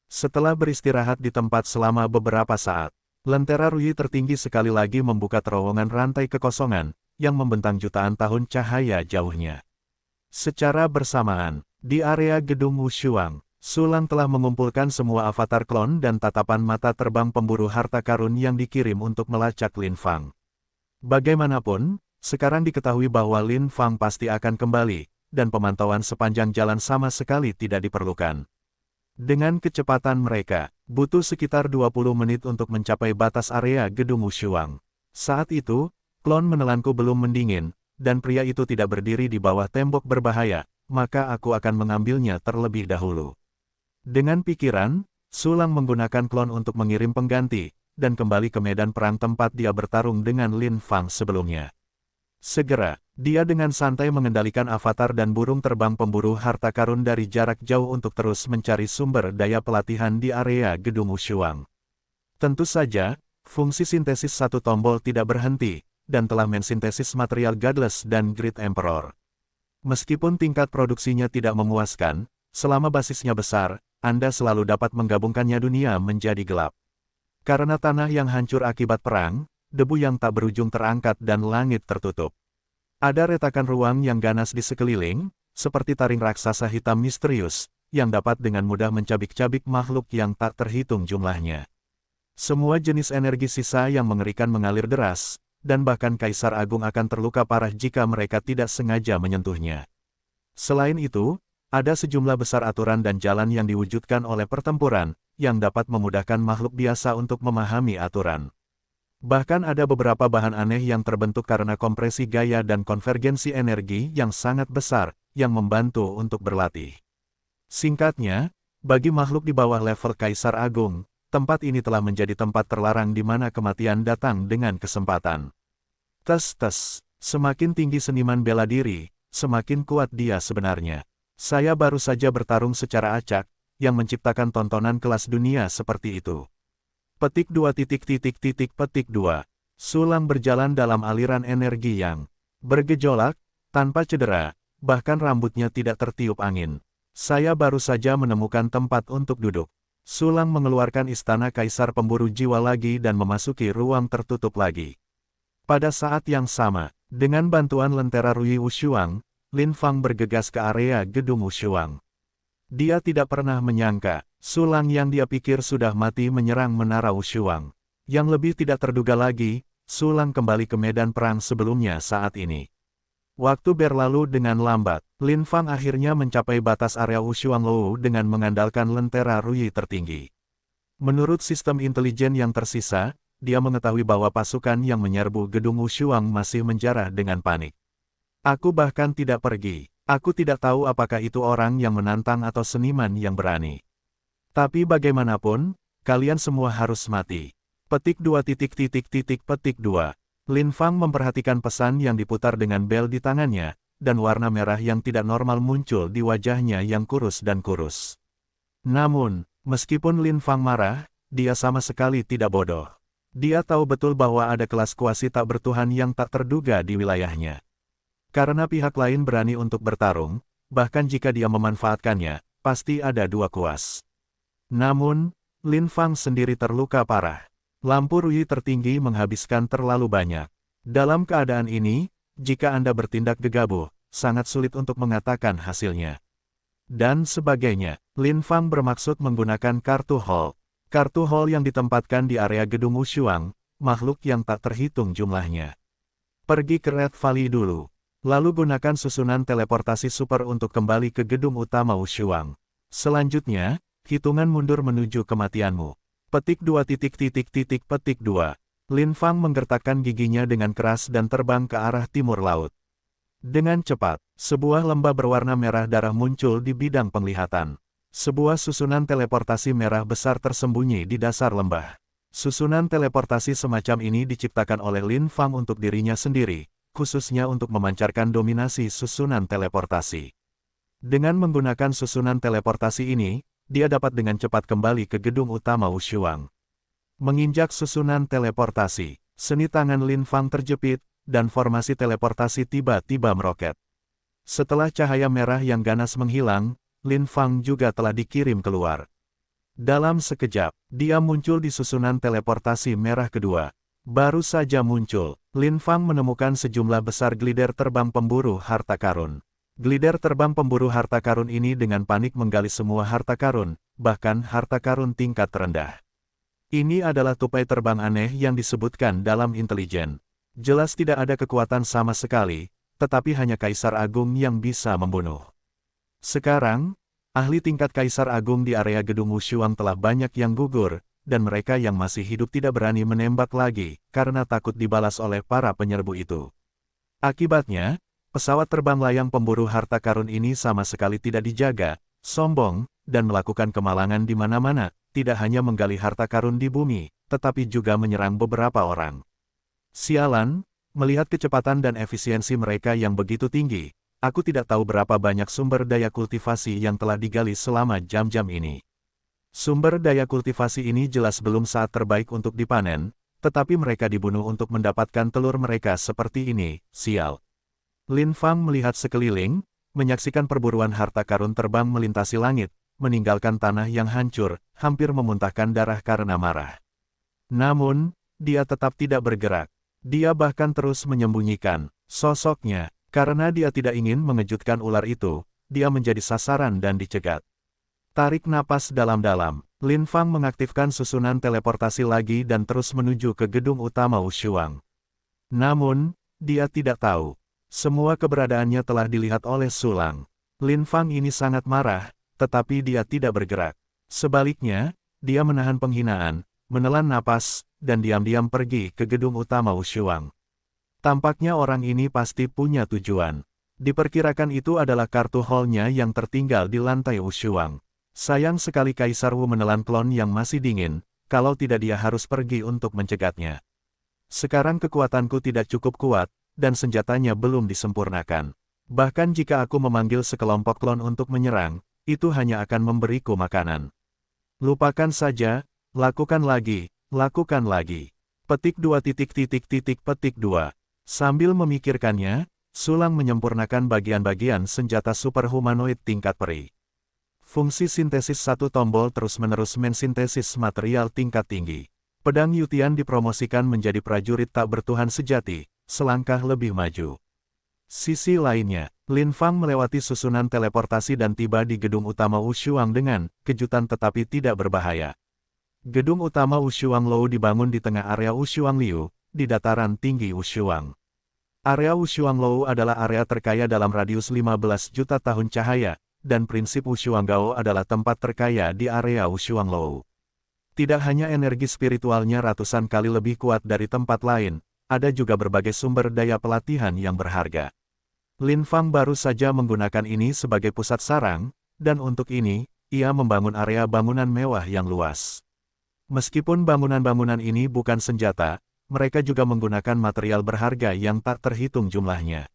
Setelah beristirahat di tempat selama beberapa saat, lentera Ruyi tertinggi sekali lagi membuka terowongan rantai kekosongan, yang membentang jutaan tahun cahaya jauhnya. Secara bersamaan, di area gedung Wushuang, Sulang telah mengumpulkan semua avatar klon dan tatapan mata terbang pemburu harta karun yang dikirim untuk melacak Lin Fang. Bagaimanapun, sekarang diketahui bahwa Lin Fang pasti akan kembali, dan pemantauan sepanjang jalan sama sekali tidak diperlukan. Dengan kecepatan mereka, butuh sekitar 20 menit untuk mencapai batas area gedung Wushuang. Saat itu, klon menelanku belum mendingin, dan pria itu tidak berdiri di bawah tembok berbahaya, maka aku akan mengambilnya terlebih dahulu. Dengan pikiran, Sulang menggunakan klon untuk mengirim pengganti, dan kembali ke medan perang tempat dia bertarung dengan Lin Fang sebelumnya. Segera, dia dengan santai mengendalikan avatar dan burung terbang pemburu harta karun dari jarak jauh untuk terus mencari sumber daya pelatihan di area gedung Wushuang. Tentu saja, fungsi sintesis satu tombol tidak berhenti, dan telah mensintesis material Godless dan Great Emperor. Meskipun tingkat produksinya tidak memuaskan, selama basisnya besar, Anda selalu dapat menggabungkannya dunia menjadi gelap. Karena tanah yang hancur akibat perang, debu yang tak berujung terangkat dan langit tertutup. Ada retakan ruang yang ganas di sekeliling, seperti taring raksasa hitam misterius, yang dapat dengan mudah mencabik-cabik makhluk yang tak terhitung jumlahnya. Semua jenis energi sisa yang mengerikan mengalir deras, dan bahkan Kaisar Agung akan terluka parah jika mereka tidak sengaja menyentuhnya. Selain itu, ada sejumlah besar aturan dan jalan yang diwujudkan oleh pertempuran, yang dapat memudahkan makhluk biasa untuk memahami aturan. Bahkan ada beberapa bahan aneh yang terbentuk karena kompresi gaya dan konvergensi energi yang sangat besar, yang membantu untuk berlatih. Singkatnya, bagi makhluk di bawah level Kaisar Agung, tempat ini telah menjadi tempat terlarang di mana kematian datang dengan kesempatan. Tes, semakin tinggi seniman bela diri, semakin kuat dia sebenarnya. Saya baru saja bertarung secara acak, yang menciptakan tontonan kelas dunia seperti itu. Petik 2 petik 2. Sulang berjalan dalam aliran energi yang bergejolak, tanpa cedera, bahkan rambutnya tidak tertiup angin. Saya baru saja menemukan tempat untuk duduk. Sulang mengeluarkan istana Kaisar Pemburu Jiwa lagi dan memasuki ruang tertutup lagi. Pada saat yang sama, dengan bantuan lentera Rui Wushuang, Lin Fang bergegas ke area gedung Wushuang. Dia tidak pernah menyangka, Sulang yang dia pikir sudah mati menyerang menara Wushuang. Yang lebih tidak terduga lagi, Sulang kembali ke medan perang sebelumnya saat ini. Waktu berlalu dengan lambat, Lin Fang akhirnya mencapai batas area Wushuang Lou dengan mengandalkan lentera Rui tertinggi. Menurut sistem intelijen yang tersisa, dia mengetahui bahwa pasukan yang menyerbu gedung Wushuang masih menjarah dengan panik. Aku bahkan tidak pergi. Aku tidak tahu apakah itu orang yang menantang atau seniman yang berani. Tapi bagaimanapun, kalian semua harus mati. Petik 2 petik 2. Lin Fang memperhatikan pesan yang diputar dengan bel di tangannya, dan warna merah yang tidak normal muncul di wajahnya yang kurus dan kurus. Namun, meskipun Lin Fang marah, dia sama sekali tidak bodoh. Dia tahu betul bahwa ada kelas kuasi tak bertuhan yang tak terduga di wilayahnya. Karena pihak lain berani untuk bertarung, bahkan jika dia memanfaatkannya, pasti ada dua kuas. Namun, Lin Fang sendiri terluka parah. Lampu Rui tertinggi menghabiskan terlalu banyak. Dalam keadaan ini, jika Anda bertindak gegabah, sangat sulit untuk mengatakan hasilnya. Dan sebagainya, Lin Fang bermaksud menggunakan kartu Hall. Kartu Hall yang ditempatkan di area gedung Wushuang, makhluk yang tak terhitung jumlahnya. Pergi ke Red Valley dulu. Lalu gunakan susunan teleportasi super untuk kembali ke gedung utama Wushuang. Selanjutnya, hitungan mundur menuju kematianmu. Petik 2 petik 2. Lin Fang menggertakkan giginya dengan keras dan terbang ke arah timur laut. Dengan cepat, sebuah lembah berwarna merah darah muncul di bidang penglihatan. Sebuah susunan teleportasi merah besar tersembunyi di dasar lembah. Susunan teleportasi semacam ini diciptakan oleh Lin Fang untuk dirinya sendiri, khususnya untuk memancarkan dominasi susunan teleportasi. Dengan menggunakan susunan teleportasi ini, dia dapat dengan cepat kembali ke gedung utama Wushuang. Menginjak susunan teleportasi, seni tangan Lin Fang terjepit, dan formasi teleportasi tiba-tiba meroket. Setelah cahaya merah yang ganas menghilang, Lin Fang juga telah dikirim keluar. Dalam sekejap, dia muncul di susunan teleportasi merah kedua. Baru saja muncul, Lin Fang menemukan sejumlah besar glider terbang pemburu harta karun. Glider terbang pemburu harta karun ini dengan panik menggali semua harta karun, bahkan harta karun tingkat terendah. Ini adalah tupai terbang aneh yang disebutkan dalam intelijen. Jelas tidak ada kekuatan sama sekali, tetapi hanya Kaisar Agung yang bisa membunuh. Sekarang, ahli tingkat Kaisar Agung di area gedung Wushuang telah banyak yang gugur, dan mereka yang masih hidup tidak berani menembak lagi, karena takut dibalas oleh para penyerbu itu. Akibatnya, pesawat terbang layang pemburu harta karun ini sama sekali tidak dijaga, sombong, dan melakukan kemalangan di mana-mana, tidak hanya menggali harta karun di bumi, tetapi juga menyerang beberapa orang. Sialan, melihat kecepatan dan efisiensi mereka yang begitu tinggi, aku tidak tahu berapa banyak sumber daya kultivasi yang telah digali selama jam-jam ini. Sumber daya kultivasi ini jelas belum saat terbaik untuk dipanen, tetapi mereka dibunuh untuk mendapatkan telur mereka seperti ini, sial. Lin Fang melihat sekeliling, menyaksikan perburuan harta karun terbang melintasi langit, meninggalkan tanah yang hancur, hampir memuntahkan darah karena marah. Namun, dia tetap tidak bergerak. Dia bahkan terus menyembunyikan sosoknya, karena dia tidak ingin mengejutkan ular itu, dia menjadi sasaran dan dicegat. Tarik napas dalam-dalam, Lin Fang mengaktifkan susunan teleportasi lagi dan terus menuju ke gedung utama Wushuang. Namun, dia tidak tahu. Semua keberadaannya telah dilihat oleh Sulang. Lin Fang ini sangat marah, tetapi dia tidak bergerak. Sebaliknya, dia menahan penghinaan, menelan napas, dan diam-diam pergi ke gedung utama Wushuang. Tampaknya orang ini pasti punya tujuan. Diperkirakan itu adalah kartu hall-nya yang tertinggal di lantai Wushuang. Sayang sekali Kaisar Wu menelan klon yang masih dingin, kalau tidak dia harus pergi untuk mencegatnya. Sekarang kekuatanku tidak cukup kuat, dan senjatanya belum disempurnakan. Bahkan jika aku memanggil sekelompok klon untuk menyerang, itu hanya akan memberiku makanan. Lupakan saja, lakukan lagi, lakukan lagi. Petik 2. Sambil memikirkannya, Sulang menyempurnakan bagian-bagian senjata superhumanoid tingkat peri. Fungsi sintesis satu tombol terus-menerus mensintesis material tingkat tinggi. Pedang Yutian dipromosikan menjadi prajurit tak bertuhan sejati, selangkah lebih maju. Sisi lainnya, Lin Fang melewati susunan teleportasi dan tiba di gedung utama Wushuang dengan kejutan tetapi tidak berbahaya. Gedung utama Wushuang Lou dibangun di tengah area Wushuang Liu, di dataran tinggi Wushuang. Area Wushuang Lou adalah area terkaya dalam radius 15 juta tahun cahaya, dan prinsip Wushuang Gao adalah tempat terkaya di area Wushuang Lou. Tidak hanya energi spiritualnya ratusan kali lebih kuat dari tempat lain, ada juga berbagai sumber daya pelatihan yang berharga. Lin Fang baru saja menggunakan ini sebagai pusat sarang, dan untuk ini, ia membangun area bangunan mewah yang luas. Meskipun bangunan-bangunan ini bukan senjata, mereka juga menggunakan material berharga yang tak terhitung jumlahnya.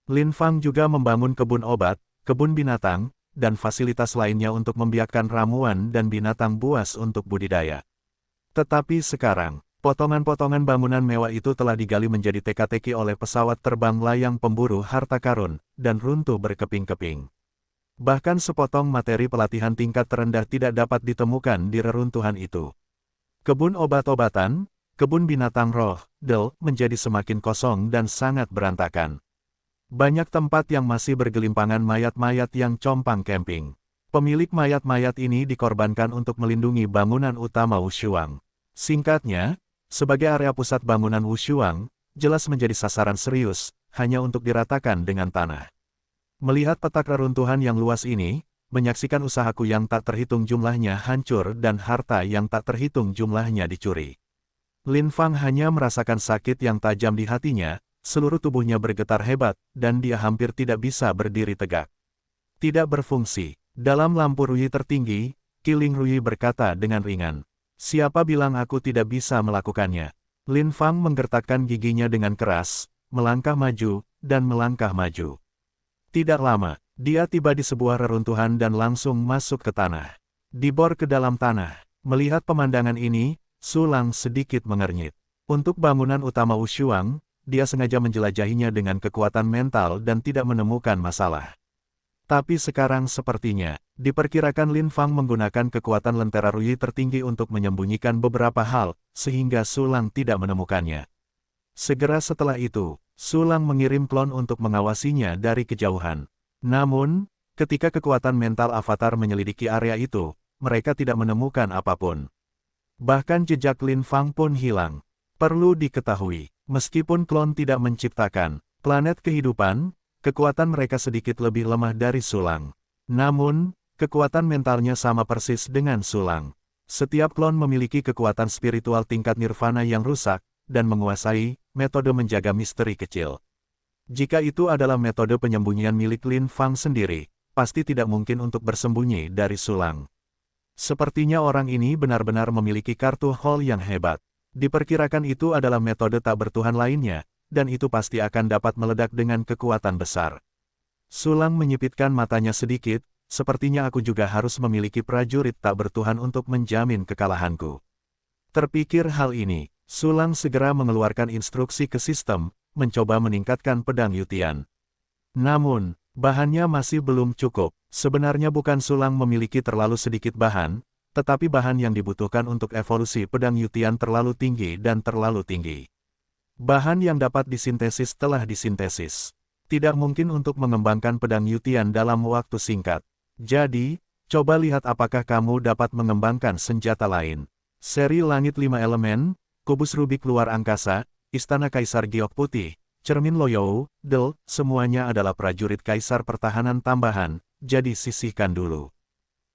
Lin Fang juga membangun kebun obat, kebun binatang, dan fasilitas lainnya untuk membiakkan ramuan dan binatang buas untuk budidaya. Tetapi sekarang, potongan-potongan bangunan mewah itu telah digali menjadi teka-teki oleh pesawat terbang layang pemburu harta karun, dan runtuh berkeping-keping. Bahkan sepotong materi pelatihan tingkat terendah tidak dapat ditemukan di reruntuhan itu. Kebun obat-obatan, kebun binatang roh, menjadi semakin kosong dan sangat berantakan. Banyak tempat yang masih bergelimpangan mayat-mayat yang compang camping. Pemilik mayat-mayat ini dikorbankan untuk melindungi bangunan utama Wushuang. Singkatnya, sebagai area pusat bangunan Wushuang, jelas menjadi sasaran serius, hanya untuk diratakan dengan tanah. Melihat petak reruntuhan yang luas ini, menyaksikan usahaku yang tak terhitung jumlahnya hancur dan harta yang tak terhitung jumlahnya dicuri. Lin Fang hanya merasakan sakit yang tajam di hatinya, seluruh tubuhnya bergetar hebat, dan dia hampir tidak bisa berdiri tegak. Tidak berfungsi. Dalam lampu Ruyi tertinggi, Qiling Ruyi berkata dengan ringan. Siapa bilang aku tidak bisa melakukannya? Lin Fang menggertakkan giginya dengan keras, melangkah maju, dan melangkah maju. Tidak lama, dia tiba di sebuah reruntuhan dan langsung masuk ke tanah. Dibor ke dalam tanah. Melihat pemandangan ini, Sulang sedikit mengernyit. Untuk bangunan utama Wushuang, dia sengaja menjelajahinya dengan kekuatan mental dan tidak menemukan masalah. Tapi sekarang sepertinya, diperkirakan Lin Fang menggunakan kekuatan lentera Ruyi tertinggi untuk menyembunyikan beberapa hal, sehingga Sulang tidak menemukannya. Segera setelah itu, Sulang mengirim klon untuk mengawasinya dari kejauhan. Namun, ketika kekuatan mental avatar menyelidiki area itu, mereka tidak menemukan apapun. Bahkan jejak Lin Fang pun hilang. Perlu diketahui, meskipun klon tidak menciptakan planet kehidupan, kekuatan mereka sedikit lebih lemah dari Sulang. Namun, kekuatan mentalnya sama persis dengan Sulang. Setiap klon memiliki kekuatan spiritual tingkat nirvana yang rusak, dan menguasai metode menjaga misteri kecil. Jika itu adalah metode penyembunyian milik Lin Fang sendiri, pasti tidak mungkin untuk bersembunyi dari Sulang. Sepertinya orang ini benar-benar memiliki kartu Hall yang hebat. Diperkirakan itu adalah metode tak bertuhan lainnya, dan itu pasti akan dapat meledak dengan kekuatan besar. Sulang menyipitkan matanya sedikit, sepertinya aku juga harus memiliki prajurit tak bertuhan untuk menjamin kekalahanku. Terpikir hal ini, Sulang segera mengeluarkan instruksi ke sistem, mencoba meningkatkan pedang Yutian. Namun, bahannya masih belum cukup. Sebenarnya bukan Sulang memiliki terlalu sedikit bahan, tetapi bahan yang dibutuhkan untuk evolusi pedang Yutian terlalu tinggi dan terlalu tinggi. Bahan yang dapat disintesis telah disintesis. Tidak mungkin untuk mengembangkan pedang Yutian dalam waktu singkat. Jadi, coba lihat apakah kamu dapat mengembangkan senjata lain. Seri Langit 5 Elemen, Kubus Rubik Luar Angkasa, Istana Kaisar Giok Putih, Cermin Loyou, Del, semuanya adalah prajurit kaisar pertahanan tambahan, jadi sisihkan dulu.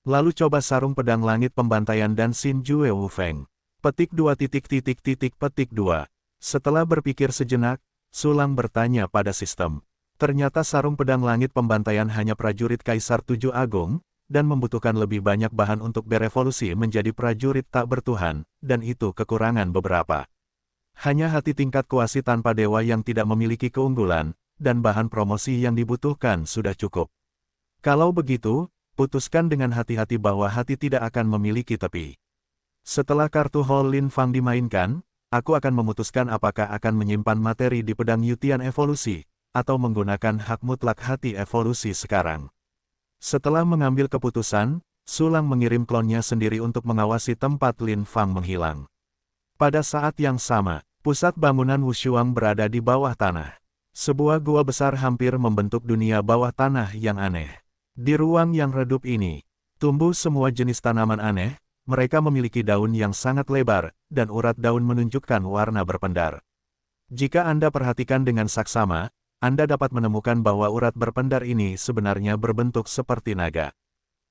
Lalu coba sarung pedang langit pembantaian dan Xin Jue Wu Feng. Petik 2 petik 2. Setelah berpikir sejenak, Sulang bertanya pada sistem. Ternyata sarung pedang langit pembantaian hanya prajurit Kaisar 7 Agung, dan membutuhkan lebih banyak bahan untuk berevolusi menjadi prajurit tak bertuhan, dan itu kekurangan beberapa. Hanya hati tingkat kuasi tanpa dewa yang tidak memiliki keunggulan, dan bahan promosi yang dibutuhkan sudah cukup. Kalau begitu, putuskan dengan hati-hati bahwa hati tidak akan memiliki tepi. Setelah kartu Hall Lin Fang dimainkan, aku akan memutuskan apakah akan menyimpan materi di pedang Yutian evolusi, atau menggunakan hak mutlak hati evolusi sekarang. Setelah mengambil keputusan, Sulang mengirim klonnya sendiri untuk mengawasi tempat Lin Fang menghilang. Pada saat yang sama, pusat bangunan Wushuang berada di bawah tanah. Sebuah gua besar hampir membentuk dunia bawah tanah yang aneh. Di ruang yang redup ini, tumbuh semua jenis tanaman aneh, mereka memiliki daun yang sangat lebar, dan urat daun menunjukkan warna berpendar. Jika Anda perhatikan dengan saksama, Anda dapat menemukan bahwa urat berpendar ini sebenarnya berbentuk seperti naga.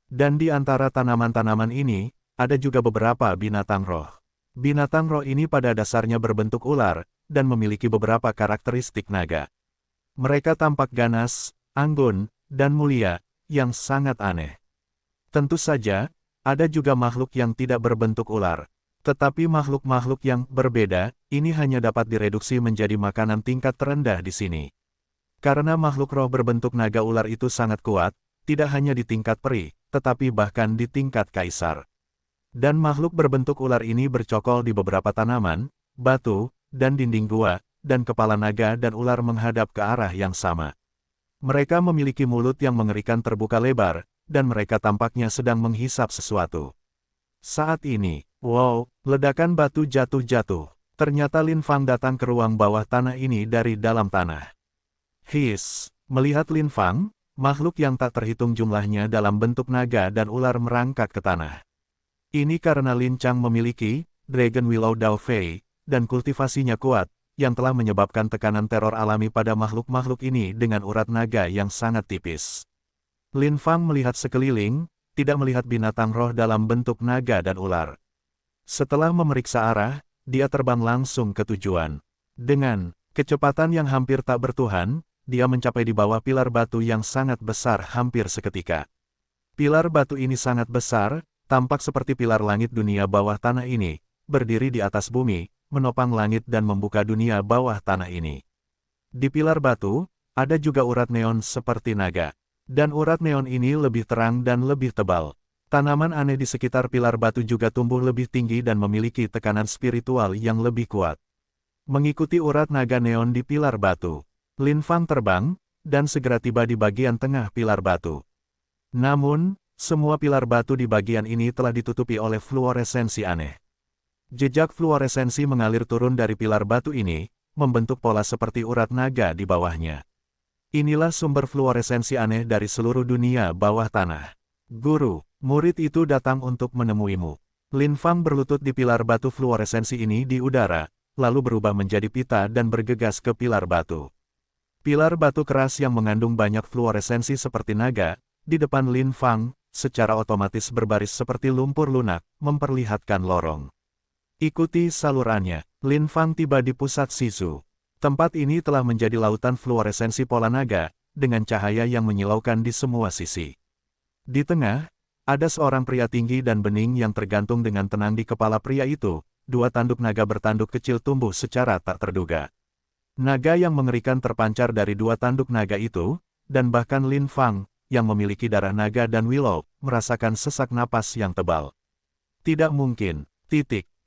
Dan di antara tanaman-tanaman ini, ada juga beberapa binatang roh. Binatang roh ini pada dasarnya berbentuk ular, dan memiliki beberapa karakteristik naga. Mereka tampak ganas, anggun, dan mulia, yang sangat aneh. Tentu saja, ada juga makhluk yang tidak berbentuk ular. Tetapi makhluk-makhluk yang berbeda, ini hanya dapat direduksi menjadi makanan tingkat terendah di sini. Karena makhluk roh berbentuk naga ular itu sangat kuat, tidak hanya di tingkat peri, tetapi bahkan di tingkat kaisar. Dan makhluk berbentuk ular ini bercokol di beberapa tanaman, batu, dan dinding gua, dan kepala naga dan ular menghadap ke arah yang sama. Mereka memiliki mulut yang mengerikan terbuka lebar, dan mereka tampaknya sedang menghisap sesuatu. Saat ini, wow, ledakan batu jatuh-jatuh. Ternyata Lin Fang datang ke ruang bawah tanah ini dari dalam tanah. Melihat Lin Fang, makhluk yang tak terhitung jumlahnya dalam bentuk naga dan ular merangkak ke tanah. Ini karena Lin Chang memiliki Dragon Willow Dao Fei, dan kultivasinya kuat, yang telah menyebabkan tekanan teror alami pada makhluk-makhluk ini dengan urat naga yang sangat tipis. Lin Fang melihat sekeliling, tidak melihat binatang roh dalam bentuk naga dan ular. Setelah memeriksa arah, dia terbang langsung ke tujuan. Dengan kecepatan yang hampir tak bertuhan, dia mencapai di bawah pilar batu yang sangat besar hampir seketika. Pilar batu ini sangat besar, tampak seperti pilar langit dunia bawah tanah ini, berdiri di atas bumi, menopang langit dan membuka dunia bawah tanah ini. Di pilar batu, ada juga urat neon seperti naga. Dan urat neon ini lebih terang dan lebih tebal. Tanaman aneh di sekitar pilar batu juga tumbuh lebih tinggi dan memiliki tekanan spiritual yang lebih kuat. Mengikuti urat naga neon di pilar batu, Lin Fang terbang, dan segera tiba di bagian tengah pilar batu. Namun, semua pilar batu di bagian ini telah ditutupi oleh fluoresensi aneh. Jejak fluoresensi mengalir turun dari pilar batu ini, membentuk pola seperti urat naga di bawahnya. Inilah sumber fluoresensi aneh dari seluruh dunia bawah tanah. Guru, murid itu datang untuk menemuimu. Lin Fang berlutut di pilar batu fluoresensi ini di udara, lalu berubah menjadi pita dan bergegas ke pilar batu. Pilar batu keras yang mengandung banyak fluoresensi seperti naga, di depan Lin Fang, secara otomatis berbaris seperti lumpur lunak, memperlihatkan lorong. Ikuti salurannya, Lin Fang tiba di pusat Shizu. Tempat ini telah menjadi lautan fluoresensi pola naga, dengan cahaya yang menyilaukan di semua sisi. Di tengah, ada seorang pria tinggi dan bening yang tergantung dengan tenang di kepala pria itu, dua tanduk naga bertanduk kecil tumbuh secara tak terduga. Naga yang mengerikan terpancar dari dua tanduk naga itu, dan bahkan Lin Fang, yang memiliki darah naga dan Willow, merasakan sesak napas yang tebal. Tidak mungkin,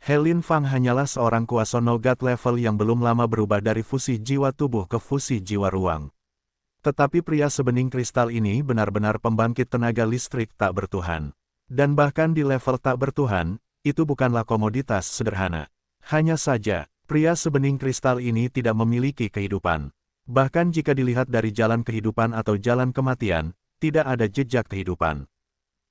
Lin Fang hanyalah seorang kuasono God level yang belum lama berubah dari fusi jiwa tubuh ke fusi jiwa ruang. Tetapi pria sebening kristal ini benar-benar pembangkit tenaga listrik tak bertuhan. Dan bahkan di level tak bertuhan, itu bukanlah komoditas sederhana. Hanya saja, pria sebening kristal ini tidak memiliki kehidupan. Bahkan jika dilihat dari jalan kehidupan atau jalan kematian, tidak ada jejak kehidupan.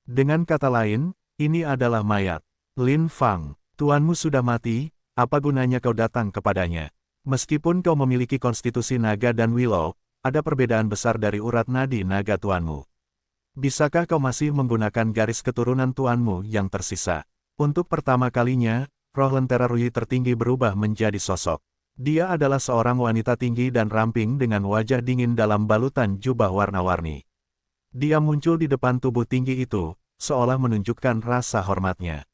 Dengan kata lain, ini adalah mayat. Lin Fang, tuanmu sudah mati, apa gunanya kau datang kepadanya? Meskipun kau memiliki konstitusi naga dan Willow, ada perbedaan besar dari urat nadi naga tuanmu. Bisakah kau masih menggunakan garis keturunan tuanmu yang tersisa? Untuk pertama kalinya, roh lentera Rui tertinggi berubah menjadi sosok. Dia adalah seorang wanita tinggi dan ramping dengan wajah dingin dalam balutan jubah warna-warni. Dia muncul di depan tubuh tinggi itu, seolah menunjukkan rasa hormatnya.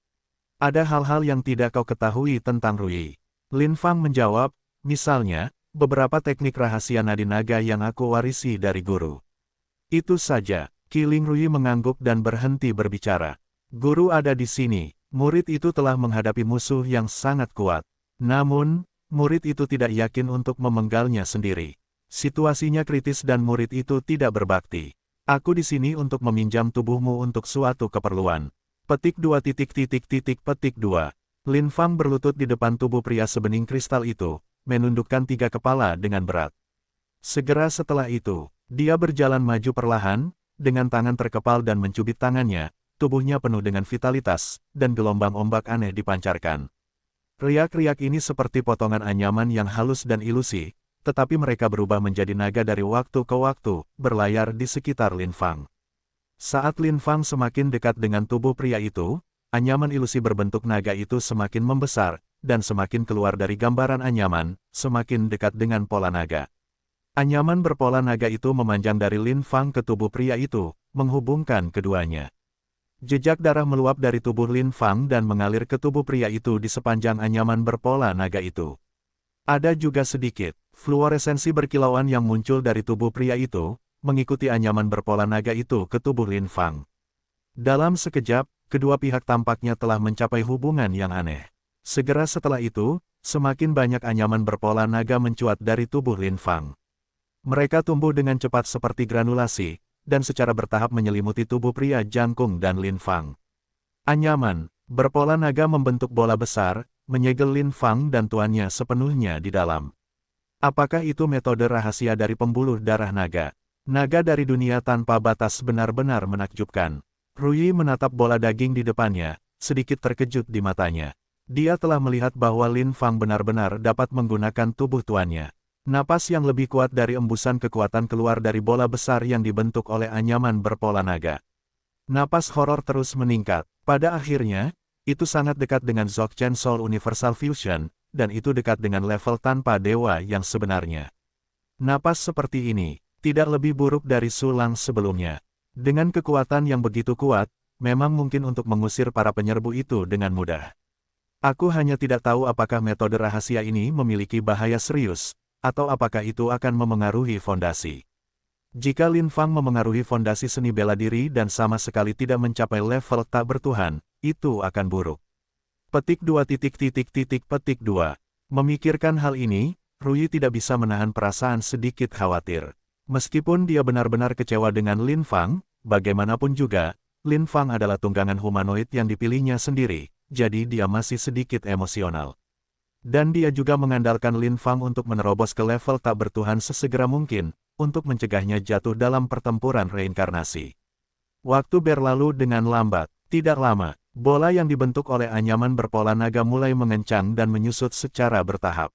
Ada hal-hal yang tidak kau ketahui tentang Rui. Lin Fang menjawab, misalnya, beberapa teknik rahasia nadi naga yang aku warisi dari guru. Itu saja, Qiling Rui mengangguk dan berhenti berbicara. Guru ada di sini, murid itu telah menghadapi musuh yang sangat kuat. Namun, murid itu tidak yakin untuk memenggalnya sendiri. Situasinya kritis dan murid itu tidak berbakti. Aku di sini untuk meminjam tubuhmu untuk suatu keperluan. Petik 2 petik 2. Lin Fang berlutut di depan tubuh pria sebening kristal itu, menundukkan 3 kepala dengan berat. Segera setelah itu, dia berjalan maju perlahan, dengan tangan terkepal dan mencubit tangannya, tubuhnya penuh dengan vitalitas, dan gelombang ombak aneh dipancarkan. Riak-riak ini seperti potongan anyaman yang halus dan ilusi, tetapi mereka berubah menjadi naga dari waktu ke waktu, berlayar di sekitar Lin Fang. Saat Lin Fang semakin dekat dengan tubuh pria itu, anyaman ilusi berbentuk naga itu semakin membesar, dan semakin keluar dari gambaran anyaman, semakin dekat dengan pola naga. Anyaman berpola naga itu memanjang dari Lin Fang ke tubuh pria itu, menghubungkan keduanya. Jejak darah meluap dari tubuh Lin Fang dan mengalir ke tubuh pria itu di sepanjang anyaman berpola naga itu. Ada juga sedikit fluoresensi berkilauan yang muncul dari tubuh pria itu, mengikuti anyaman berpola naga itu ke tubuh Lin Fang. Dalam sekejap, kedua pihak tampaknya telah mencapai hubungan yang aneh. Segera setelah itu, semakin banyak anyaman berpola naga mencuat dari tubuh Lin Fang. Mereka tumbuh dengan cepat seperti granulasi, dan secara bertahap menyelimuti tubuh pria jangkung dan Lin Fang. Anyaman berpola naga membentuk bola besar, menyegel Lin Fang dan tuannya sepenuhnya di dalam. Apakah itu metode rahasia dari pembuluh darah naga? Naga dari dunia tanpa batas benar-benar menakjubkan. Rui menatap bola daging di depannya, sedikit terkejut di matanya. Dia telah melihat bahwa Lin Fang benar-benar dapat menggunakan tubuh tuannya. Napas yang lebih kuat dari embusan kekuatan keluar dari bola besar yang dibentuk oleh anyaman berpola naga. Napas horor terus meningkat. Pada akhirnya, itu sangat dekat dengan Dzogchen Soul Universal Fusion, dan itu dekat dengan level tanpa dewa yang sebenarnya. Napas seperti ini, tidak lebih buruk dari Sulang sebelumnya. Dengan kekuatan yang begitu kuat, memang mungkin untuk mengusir para penyerbu itu dengan mudah. Aku hanya tidak tahu apakah metode rahasia ini memiliki bahaya serius, atau apakah itu akan memengaruhi fondasi. Jika Lin Fang memengaruhi fondasi seni bela diri dan sama sekali tidak mencapai level tak bertuhan, itu akan buruk. Petik 2 petik 2. Memikirkan hal ini, Rui tidak bisa menahan perasaan sedikit khawatir. Meskipun dia benar-benar kecewa dengan Lin Fang, bagaimanapun juga, Lin Fang adalah tunggangan humanoid yang dipilihnya sendiri, jadi dia masih sedikit emosional. Dan dia juga mengandalkan Lin Fang untuk menerobos ke level tak bertuhan sesegera mungkin, untuk mencegahnya jatuh dalam pertempuran reinkarnasi. Waktu berlalu dengan lambat. Tidak lama, bola yang dibentuk oleh anyaman berpola naga mulai mengencang dan menyusut secara bertahap.